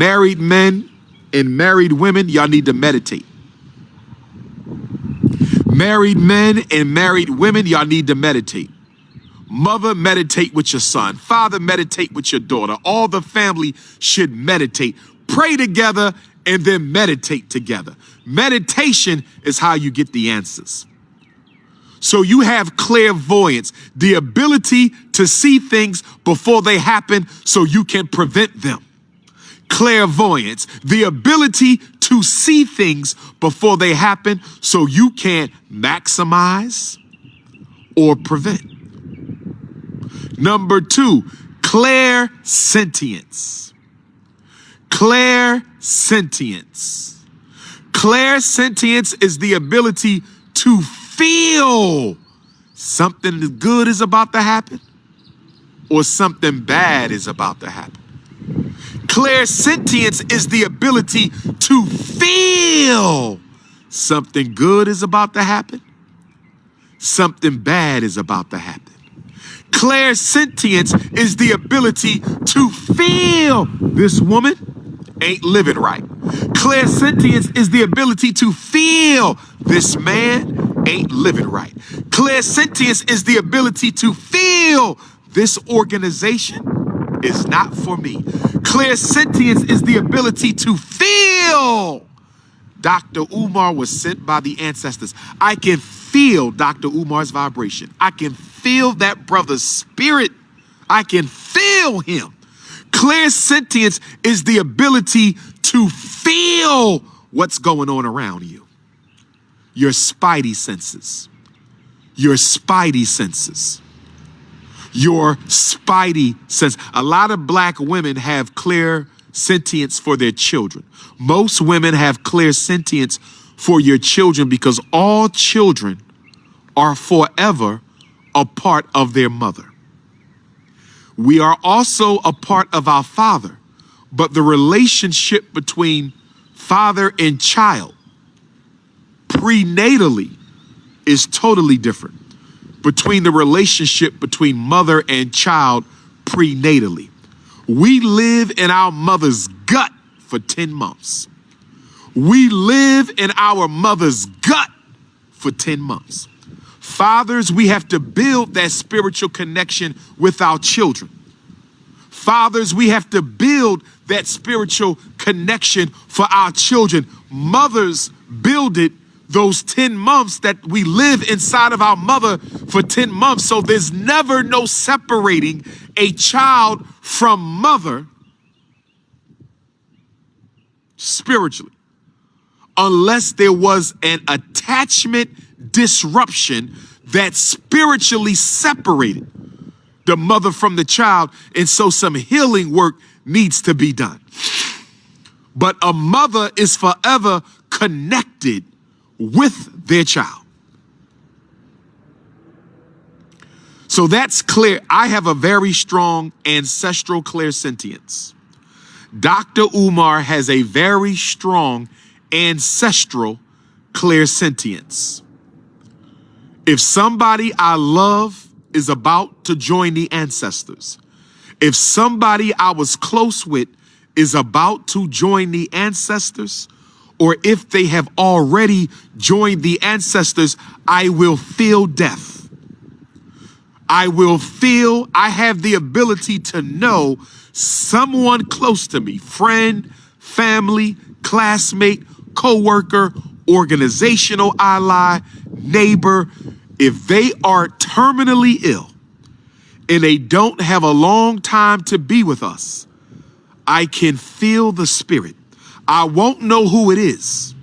Married men and married women, y'all need to meditate. Married men and married women, y'all need to meditate. Mother, meditate with your son. Father, meditate with your daughter. All the family should meditate. Pray together and then meditate together. Meditation is how you get the answers. So you have clairvoyance, the ability to see things before they happen so you can prevent them. Clairvoyance, the ability to see things before they happen so you can maximize or prevent. Number 2, clairsentience. Clairsentience. Clairsentience is the ability to feel something good is about to happen or something bad is about to happen. Clairsentience is the ability to feel something good is about to happen, something bad is about to happen. Clairsentience is the ability to feel this woman ain't living right. Clairsentience is the ability to feel this man ain't living right. Clairsentience is the ability to feel this organization is not for me. Clairsentience is the ability to feel Dr. Umar was sent by the ancestors. I can feel Dr. Umar's vibration. I can feel that brother's spirit. I can feel him. Clairsentience is the ability to feel what's going on around you. Your spidey senses. Your spidey senses. Your spidey sense. A lot of black women have clairsentience for their children. Most women have clairsentience for your children because all children are forever a part of their mother. We are also a part of our father, but the relationship between father and child prenatally is totally different between the relationship between mother and child prenatally. We live in our mother's gut for 10 months. We live in our mother's gut for 10 months. Fathers, we have to build that spiritual connection with our children. Fathers, we have to build that spiritual connection for our children. Mothers build it those 10 months that we live inside of our mother for 10 months. So there's never no separating a child from mother spiritually, unless there was an attachment disruption that spiritually separated the mother from the child. And so some healing work needs to be done. But a mother is forever connected with their child. So that's clear. I have a very strong ancestral clairsentience. Dr. Umar has a very strong ancestral clairsentience. If somebody I love is about to join the ancestors, if somebody I was close with is about to join the ancestors, or if they have already joined the ancestors, I will feel death. I have the ability to know someone close to me, friend, family, classmate, coworker, organizational ally, neighbor, if they are terminally ill and they don't have a long time to be with us, I can feel the spirit. I won't know who it is.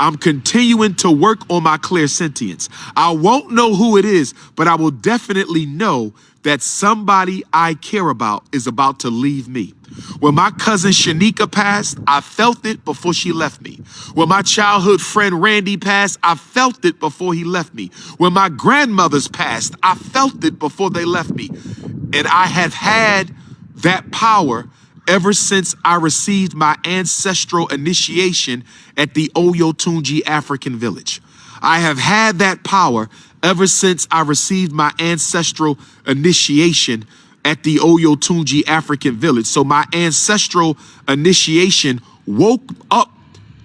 I'm continuing to work on my clairsentience. I won't know who it is, but I will definitely know that somebody I care about is about to leave me. When my cousin Shanika passed, I felt it before she left me. When my childhood friend Randy passed, I felt it before he left me. When my grandmothers passed, I felt it before they left me. And I have had that power ever since I received my ancestral initiation at the Oyotunji African village. I have had that power ever since I received my ancestral initiation at the Oyotunji African village. So my ancestral initiation woke up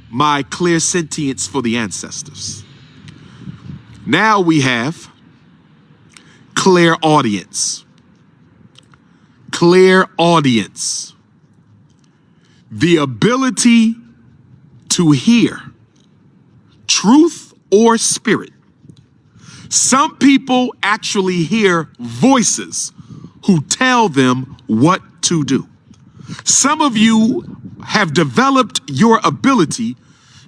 my clairsentience for the ancestors. Now we have clairaudience. Clairaudience. The ability to hear truth or spirit. Some people actually hear voices who tell them what to do. Some of you have developed your ability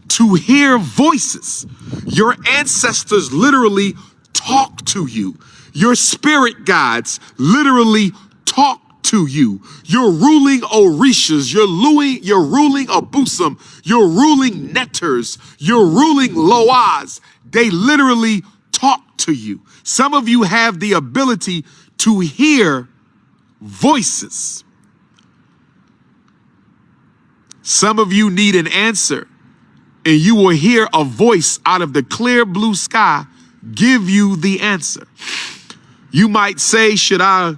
to hear voices. Your ancestors literally talk to you. Your spirit guides literally talk to you. Your ruling Orishas, your ruling Abusam, your ruling Netters, your ruling Loas, they literally talk to you. Some of you have the ability to hear voices. Some of you need an answer, and you will hear a voice out of the clear blue sky give you the answer. You might say, should I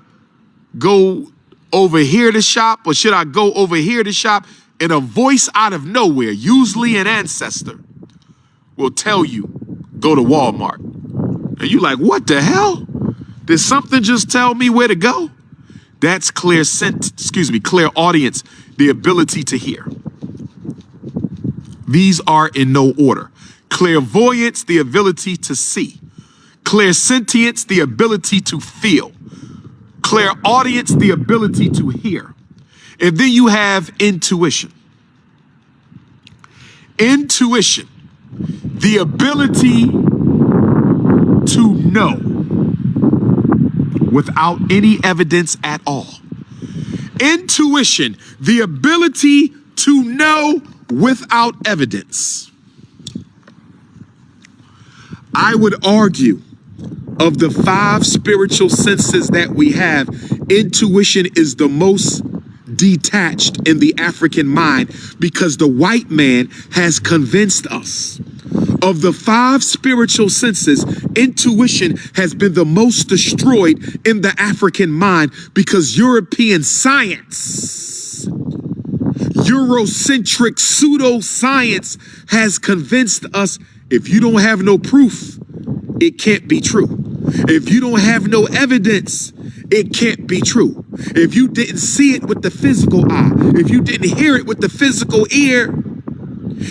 go over here to shop, or should I go over here to shop? And a voice out of nowhere, usually an ancestor, will tell you, go to Walmart. And you like, what the hell? Did something just tell me where to go? That's clairaudience, the ability to hear. These are in no order. Clairvoyance, the ability to see. Clairsentience, the ability to feel. Clairaudience, the ability to hear. And then you have intuition. Intuition, the ability to know without any evidence at all. Intuition, the ability to know without evidence. I would argue, of the 5 spiritual senses that we have, intuition is the most detached in the African mind, because the white man has convinced us. Of the 5 spiritual senses, intuition has been the most destroyed in the African mind, because European science, Eurocentric pseudoscience has convinced us, if you don't have no proof, it can't be true. If you don't have no evidence, it can't be true. If you didn't see it with the physical eye, if you didn't hear it with the physical ear,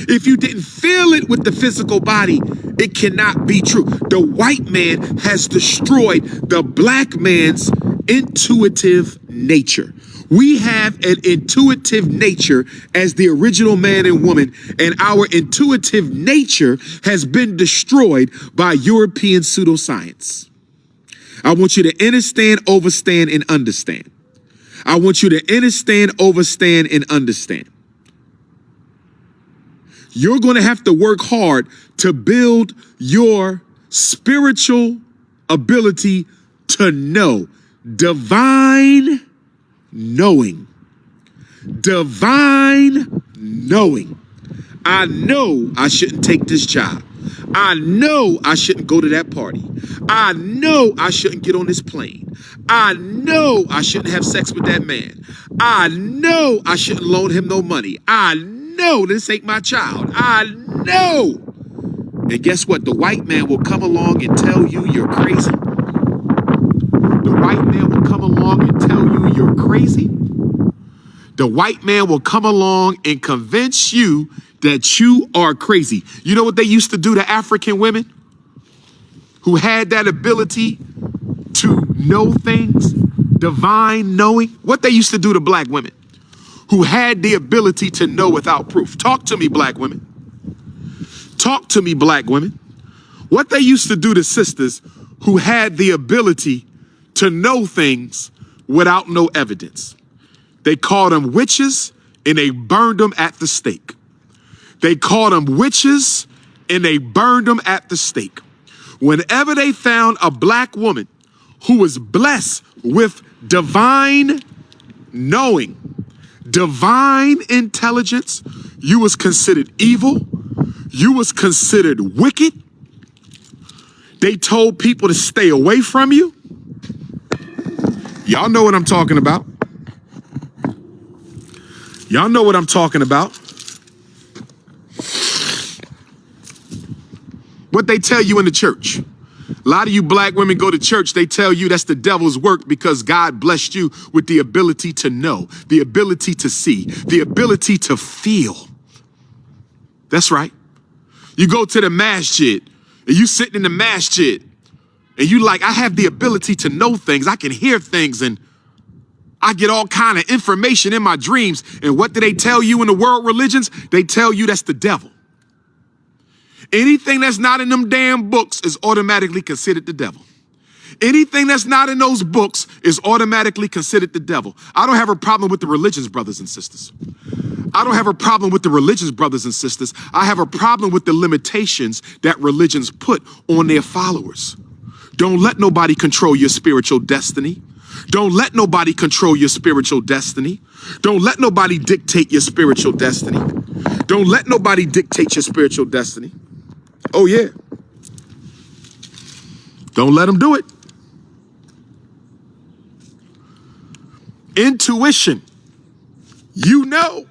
if you didn't feel it with the physical body, it cannot be true. The white man has destroyed the black man's intuitive nature. We have an intuitive nature as the original man and woman, and our intuitive nature has been destroyed by European pseudoscience. I want you to understand, overstand, and understand. I want you to understand, overstand, and understand. You're going to have to work hard to build your spiritual ability to know. Divine knowing. Divine knowing. I know I shouldn't take this job. I know I shouldn't go to that party. I know I shouldn't get on this plane. I know I shouldn't have sex with that man. I know I shouldn't loan him no money. I know this ain't my child. I know. And guess what? The white man will come along and tell you you're crazy. The white man will come along and tell you you're crazy. The white man will come along and convince you that you are crazy. You know what they used to do to African women who had that ability to know things, divine knowing? What they used to do to black women who had the ability to know without proof. Talk to me, black women. Talk to me, black women. What they used to do to sisters who had the ability to know things without no evidence. They called them witches, and they burned them at the stake. They called them witches, and they burned them at the stake. Whenever they found a black woman who was blessed with divine knowing, divine intelligence, you was considered evil, you was considered wicked. They told people to stay away from you. Y'all know what I'm talking about. Y'all know what I'm talking about. What they tell you in the church. A lot of you black women go to church, they tell you that's the devil's work because God blessed you with the ability to know, the ability to see, the ability to feel. That's right. You go to the masjid and you sitting in the masjid and you like, I have the ability to know things. I can hear things and I get all kind of information in my dreams. And what do they tell you in the world religions? They tell you that's the devil. Anything that's not in them damn books is automatically considered the devil. Anything that's not in those books is automatically considered the devil. I don't have a problem with the religions, brothers and sisters. I don't have a problem with the religions, brothers and sisters. I have a problem with the limitations that religions put on their followers. Don't let nobody control your spiritual destiny. Don't let nobody control your spiritual destiny. Don't let nobody dictate your spiritual destiny. Don't let nobody dictate your spiritual destiny. Oh, yeah. Don't let them do it. Intuition. You know.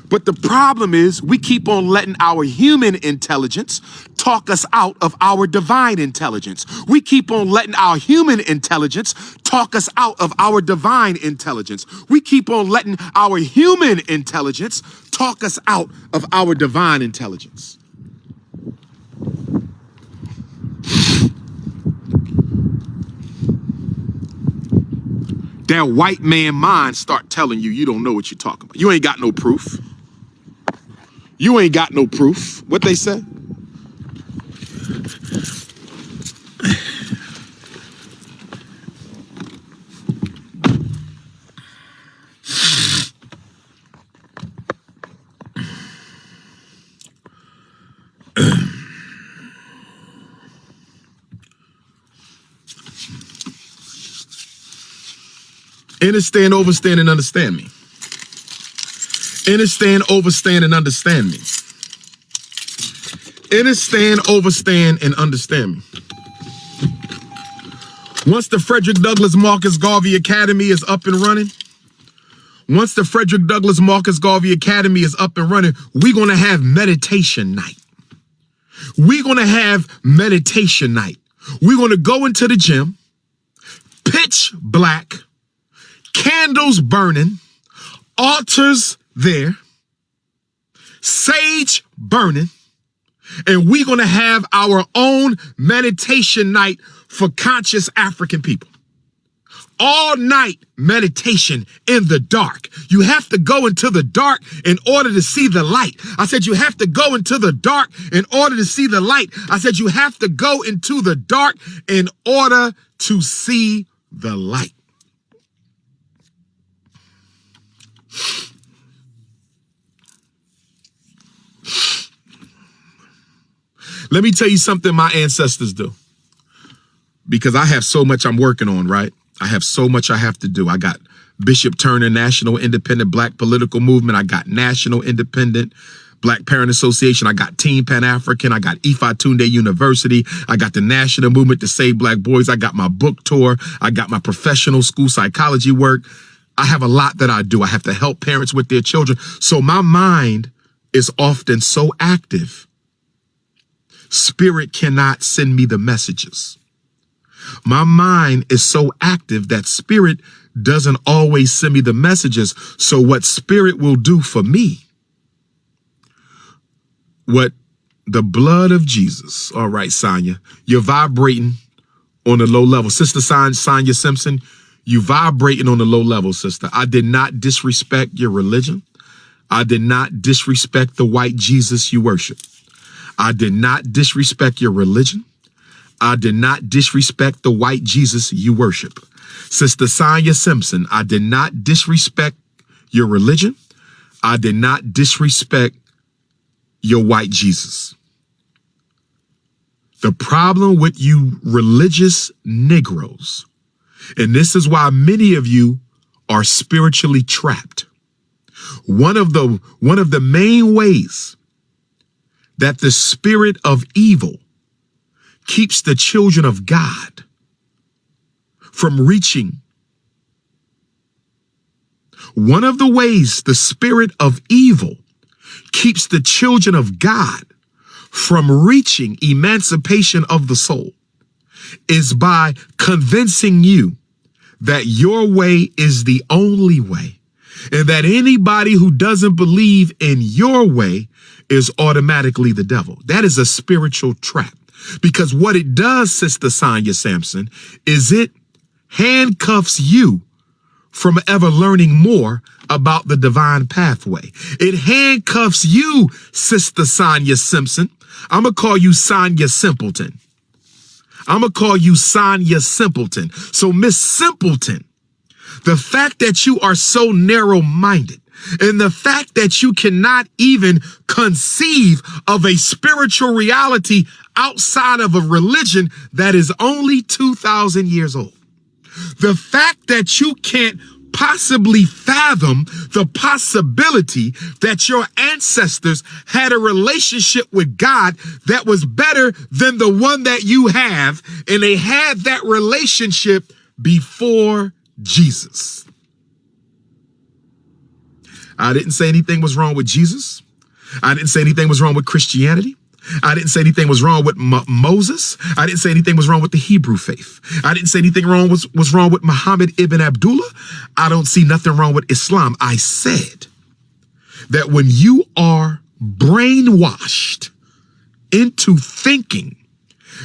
But the problem is we keep on letting our human intelligence talk us out of our divine intelligence. We keep on letting our human intelligence talk us out of our divine intelligence. We keep on letting our human intelligence talk us out of our divine intelligence. That white man mind start telling you you don't know what you're talking about. You ain't got no proof. You ain't got no proof. What they say? Understand, overstand, and understand me. Understand, overstand, and understand me. Understand, overstand, and understand me. Once the Frederick Douglass Marcus Garvey Academy is up and running, we're going to have meditation night. We're going to have meditation night. We're going to go into the gym, pitch black, candles burning, altars there, sage burning, and we're going to have our own meditation night for conscious African people. All night meditation in the dark. You have to go into the dark in order to see the light. I said you have to go into the dark in order to see the light. I said you have to go into the dark in order to see the light. Let me tell you something my ancestors do, because I have so much I'm working on, right? I have so much I have to do. I got Bishop Turner National Independent Black Political Movement. I got National Independent Black Parent Association. I got Team Pan-African. I got Ifa Tunde University. I got the National Movement to Save Black Boys. I got my book tour. I got my professional school psychology work. I have a lot that I do. I have to help parents with their children. So my mind is often so active. Spirit cannot send me the messages. My mind is so active that spirit doesn't always send me the messages. So what spirit will do for me, what the blood of Jesus. All right, Sonia, you're vibrating on a low level. Sister Sonia Simpson, you vibrating on a low level, sister. I did not disrespect your religion. I did not disrespect the white Jesus you worship. I did not disrespect your religion. I did not disrespect the white Jesus you worship. Sister Sonia Simpson, I did not disrespect your religion. I did not disrespect your white Jesus. The problem with you religious Negroes, and this is why many of you are spiritually trapped. One of the main ways that the spirit of evil keeps the children of God from reaching One of the ways the spirit of evil keeps the children of God from reaching emancipation of the soul is by convincing you that your way is the only way, and that anybody who doesn't believe in your way is automatically the devil. That is a spiritual trap, because what it does, Sister Sonia Sampson, is it handcuffs you from ever learning more about the divine pathway. It handcuffs you, Sister Sonia Simpson. I'm going to call you Sonia Simpleton. I'm going to call you Sonia Simpleton. So, Miss Simpleton, the fact that you are so narrow-minded and the fact that you cannot even conceive of a spiritual reality outside of a religion that is only 2,000 years old. The fact that you can't possibly fathom the possibility that your ancestors had a relationship with God that was better than the one that you have, and they had that relationship before Jesus. I didn't say anything was wrong with Jesus. I didn't say anything was wrong with Christianity. I didn't say anything was wrong with Moses. I didn't say anything was wrong with the Hebrew faith. I didn't say anything was wrong with Muhammad ibn Abdullah. I don't see nothing wrong with Islam. I said that when you are brainwashed into thinking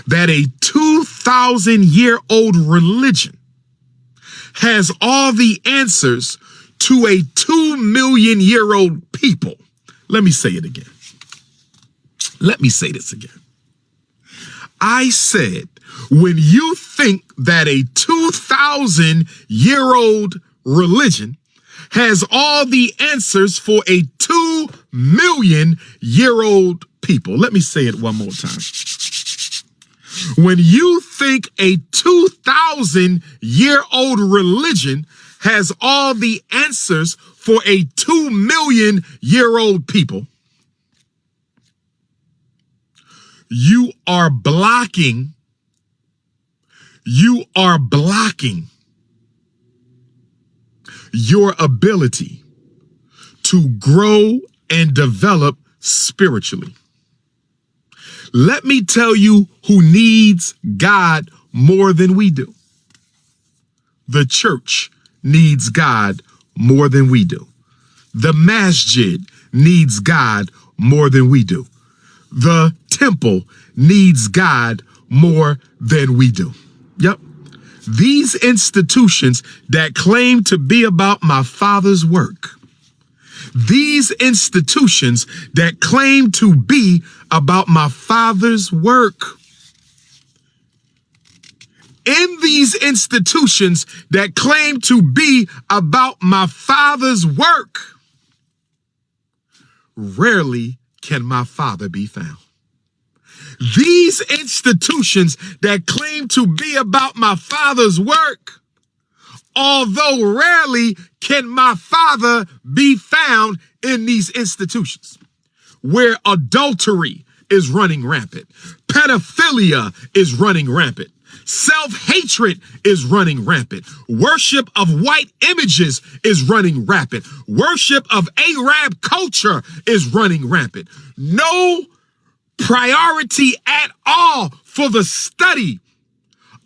that a 2,000-year-old religion has all the answers to a 2-million-year-old people. Let me say it again. Let me say this again. I said, when you think that a 2,000-year-old religion has all the answers for a 2-million-year-old people. Let me say it one more time. When you think a 2,000-year-old religion has all the answers for a 2-million-year-old people, you are blocking your ability to grow and develop spiritually. Let me tell you who needs God more than we do. The church needs God more than we do. The masjid needs God more than we do. The temple needs God more than we do. Yep. These institutions that claim to be about my Father's work, these institutions that claim to be about my Father's work, in these institutions that claim to be about my Father's work, rarely can my Father be found. These institutions that claim to be about my Father's work, although rarely can my Father be found in these institutions, where adultery is running rampant, pedophilia is running rampant, self-hatred is running rampant, worship of white images is running rampant, worship of Arab culture is running rampant. No priority at all for the study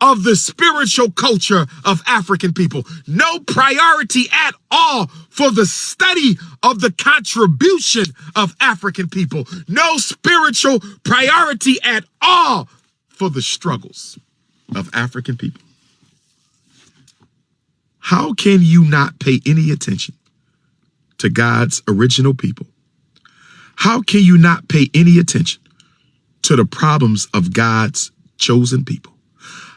of the spiritual culture of African people. No priority at all for the study of the contribution of African people. No spiritual priority at all for the struggles of African people. How can you not pay any attention to God's original people? How can you not pay any attention to the problems of God's chosen people?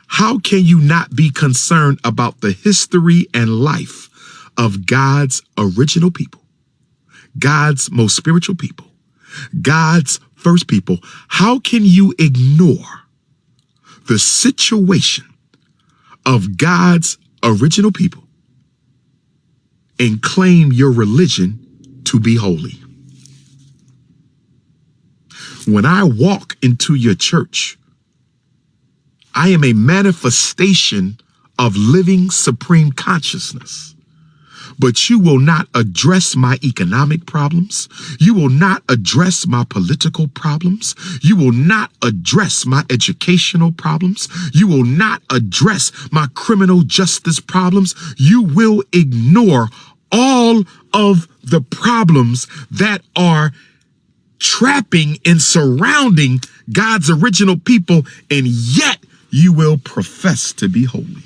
How can you not be concerned about the history and life of God's original people, God's most spiritual people, God's first people? How can you ignore the situation of God's original people and claim your religion to be holy? When I walk into your church, I am a manifestation of living supreme consciousness. but you will not address my economic problems. You will not address my political problems. You will not address my educational problems. You will not address my criminal justice problems. You will ignore all of the problems that are trapping and surrounding God's original people, and yet you will profess to be holy.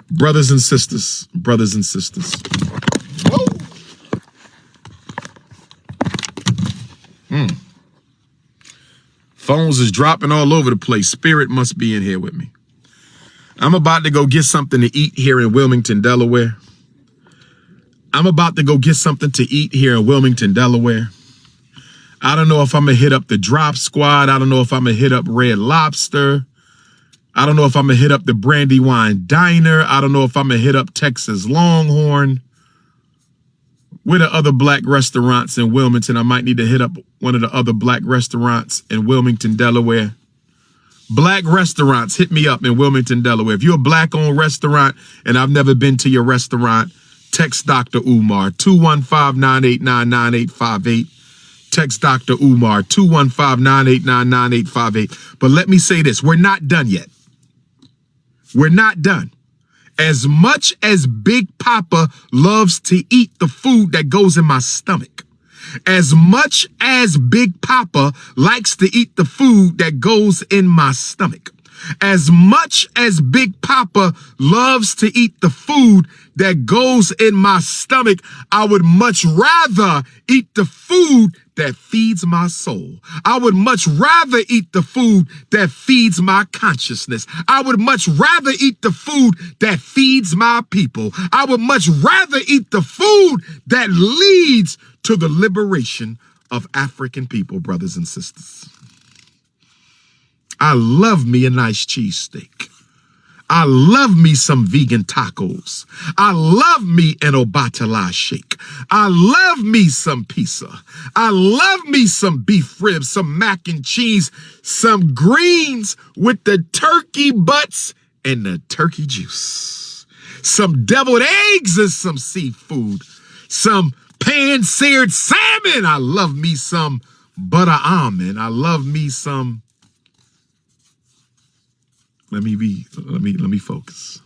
Brothers and sisters, Phones is dropping all over the place. Spirit must be in here with me. I'm about to go get something to eat here in Wilmington, Delaware. I don't know if I'm going to hit up the Drop Squad. I don't know if I'm going to hit up Red Lobster. I don't know if I'm going to hit up the Brandywine Diner. I don't know if I'm going to hit up Texas Longhorn. Where the other black restaurants in Wilmington? I might need to hit up one of the other black restaurants in Wilmington, Delaware. Black restaurants, hit me up in Wilmington, Delaware. If you're a black-owned restaurant and I've never been to your restaurant, text Dr. Umar, 215-989-9858. Text Dr. Umar, 215-989-9858. But let me say this, we're not done yet. We're not done. As much as Big Papa loves to eat the food that goes in my stomach, as much as Big Papa likes to eat the food that goes in my stomach, as much as Big Papa loves to eat the food that goes in my stomach, I would much rather eat the food that feeds my soul. I would much rather eat the food that feeds my consciousness. I would much rather eat the food that feeds my people. I would much rather eat the food that leads to the liberation of African people, brothers and sisters. I love me a nice cheesesteak. I love me some vegan tacos. I love me an Obatala shake. I love me some pizza. I love me some beef ribs, some mac and cheese, some greens with the turkey butts and the turkey juice, some deviled eggs and some seafood, some pan-seared salmon. I love me some butter almond. I love me some. Let me focus.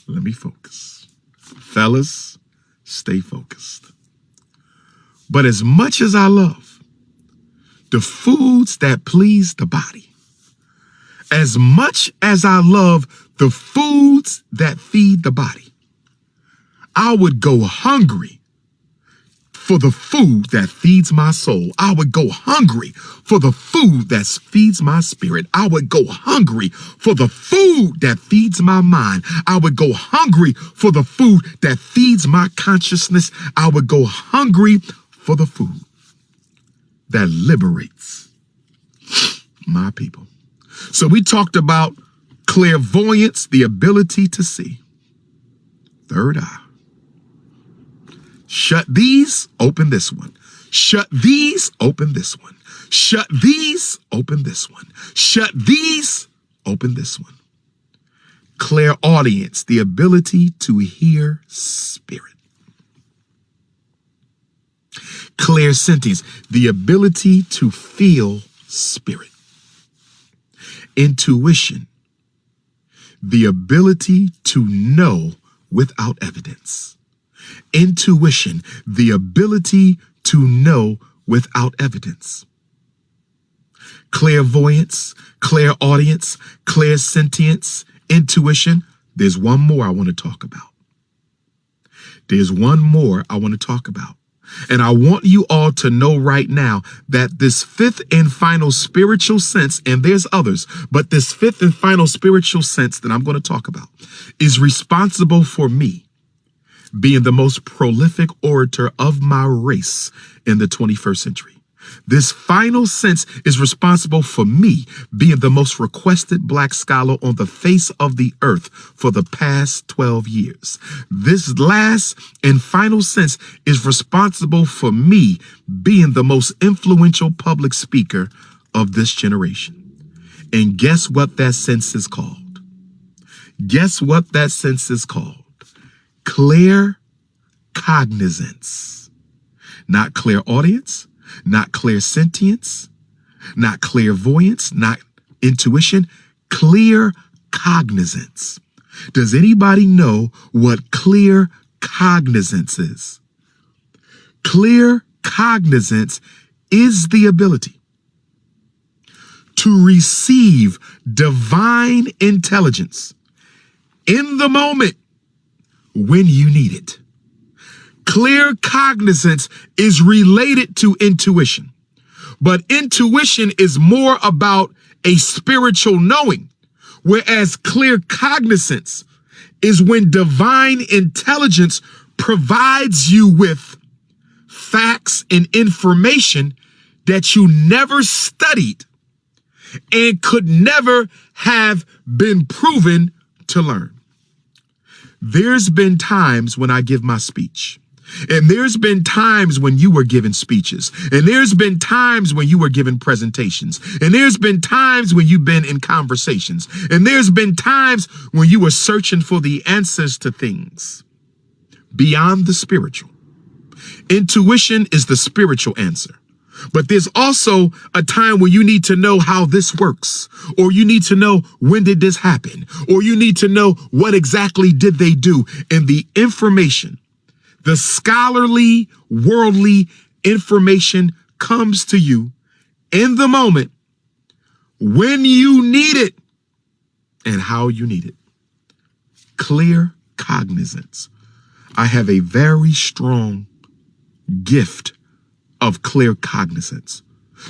Let me focus. Fellas, stay focused. But as much as I love the foods that please the body, as much as I love the foods that feed the body, I would go hungry for the food that feeds my soul. I would go hungry for the food that feeds my spirit. I would go hungry for the food that feeds my mind. I would go hungry for the food that feeds my consciousness. I would go hungry for the food that liberates my people. So we talked about clairvoyance, the ability to see. Third eye. Shut these, open this one. Shut these, open this one. Shut these, open this one. Shut these, open this one. Clairaudience, the ability to hear spirit. Clairsentience, the ability to feel spirit. Intuition, the ability to know without evidence. Intuition, the ability to know without evidence. Clairvoyance, clairaudience, clairsentience, intuition. There's one more I want to talk about. There's one more I want to talk about. And I want you all to know right now that this fifth and final spiritual sense, and there's others, but this fifth and final spiritual sense that I'm going to talk about is responsible for me being the most prolific orator of my race in the 21st century. This final sense is responsible for me being the most requested Black scholar on the face of the earth for the past 12 years. This last and final sense is responsible for me being the most influential public speaker of this generation. And guess what that sense is called? Guess what that sense is called? Clear cognizance. Not clairaudience, not clairsentience, not clairvoyance, not intuition, clear cognizance. Does anybody know what clear cognizance is? Clear cognizance is the ability to receive divine intelligence in the moment when you need it. Clear cognizance is related to intuition, but intuition is more about a spiritual knowing, whereas clear cognizance is when divine intelligence provides you with facts and information that you never studied and could never have been proven to learn. There's been times when I give my speech, and there's been times when you were given speeches, and there's been times when you were given presentations, and there's been times when you've been in conversations, and there's been times when you were searching for the answers to things beyond the spiritual. Intuition is the spiritual answer. But there's also a time when you need to know how this works, or you need to know when did this happen, or you need to know what exactly did they do. And the information, the scholarly, worldly information comes to you in the moment when you need it and how you need it. Clear cognizance. I have a very strong gift of clear cognizance.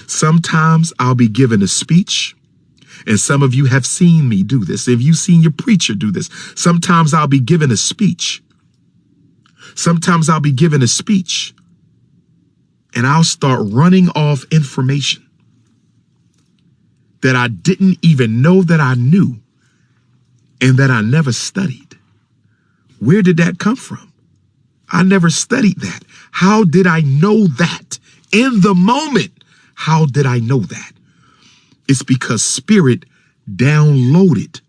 Sometimes I'll be given a speech, and some of you have seen me do this. If you've seen your preacher do this, sometimes I'll be given a speech. Sometimes I'll be given a speech, and I'll start running off information that I didn't even know that I knew and that I never studied. Where did that come from? I never studied that. How did I know that? In the moment, how did I know that? It's because Spirit downloaded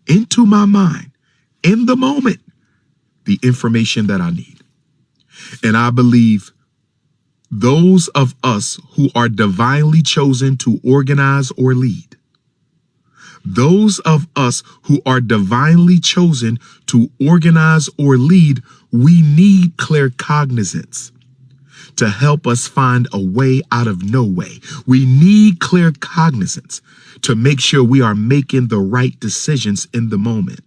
into my mind in the moment the information that I need. And I believe those of us who are divinely chosen to organize or lead, those of us who are divinely chosen to organize or lead, we need clear cognizance to help us find a way out of no way. We need clear cognizance to make sure we are making the right decisions in the moment.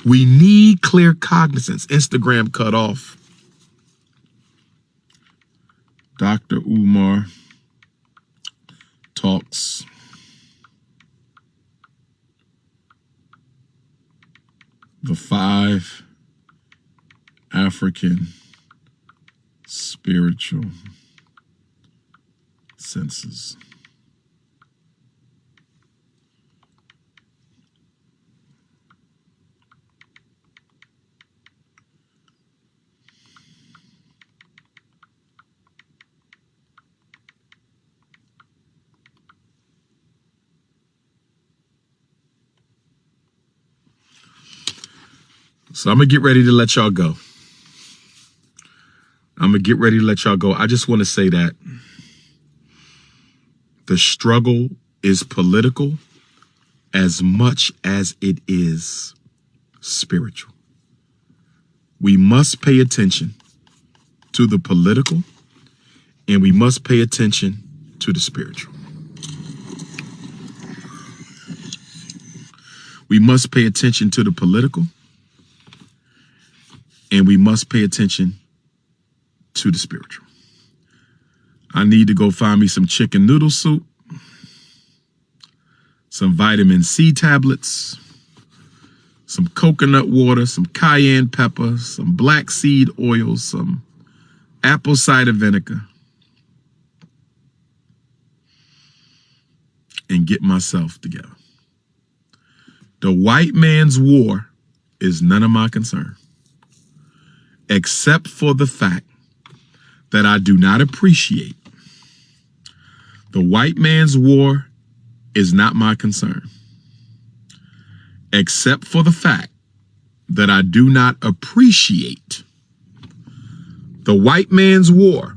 We need clear cognizance. Instagram cut off. Dr. Umar talks. The 5 African spiritual senses. So I'm going to get ready to let y'all go. I just want to say that the struggle is political as much as it is spiritual. We must pay attention to the political, and we must pay attention to the spiritual. We must pay attention to the political, and we must pay attention to the spiritual. I need to go find me some chicken noodle soup, some vitamin C tablets, some coconut water, some cayenne pepper, some black seed oil, some apple cider vinegar, and get myself together. The white man's war is none of my concern, except for the fact that I do not appreciate. The white man's war is not my concern, except for the fact that I do not appreciate. The white man's war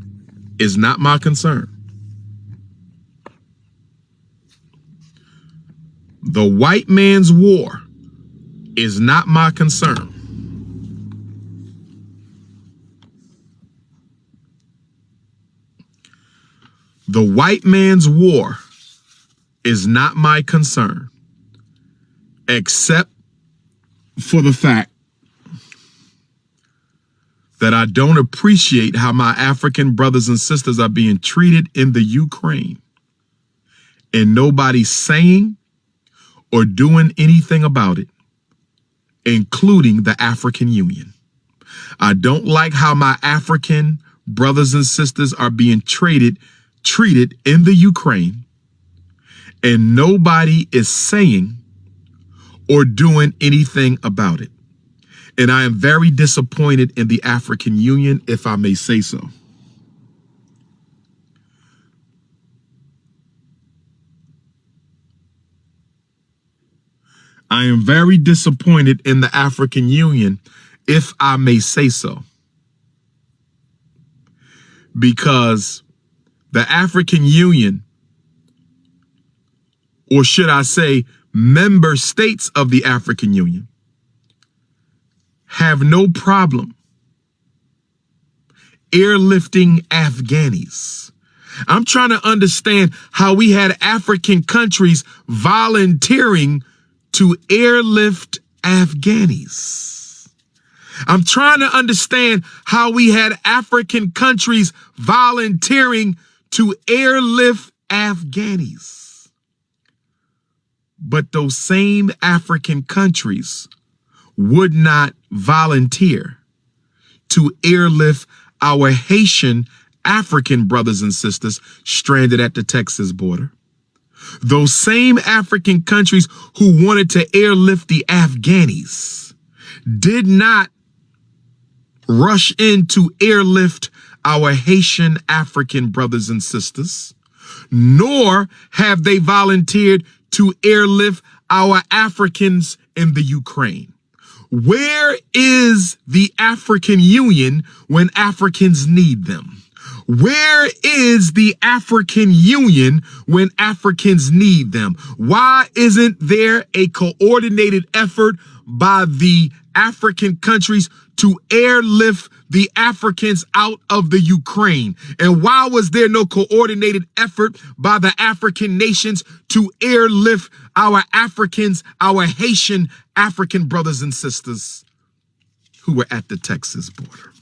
is not my concern. The white man's war is not my concern. The white man's war is not my concern, except for the fact that I don't appreciate how my African brothers and sisters are being treated in the Ukraine, and nobody's saying or doing anything about it, including the African Union. I don't like how my African brothers and sisters are being treated in the Ukraine, and nobody is saying or doing anything about it. And I am very disappointed in the African Union, if I may say so. I am very disappointed in the African Union, if I may say so. Because the African Union, or should I say member states of the African Union, have no problem airlifting Afghanis. I'm trying to understand how we had African countries volunteering to airlift Afghanis. I'm trying to understand how we had African countries volunteering to airlift Afghanis. But those same African countries would not volunteer to airlift our Haitian African brothers and sisters stranded at the Texas border. Those same African countries who wanted to airlift the Afghanis did not rush in to airlift our Haitian African brothers and sisters, nor have they volunteered to airlift our Africans in the Ukraine. Where is the African Union when Africans need them? Where is the African Union when Africans need them? Why isn't there a coordinated effort by the African countries to airlift the Africans out of the Ukraine? And why was there no coordinated effort by the African nations to airlift our Africans, our Haitian African brothers and sisters who were at the Texas border?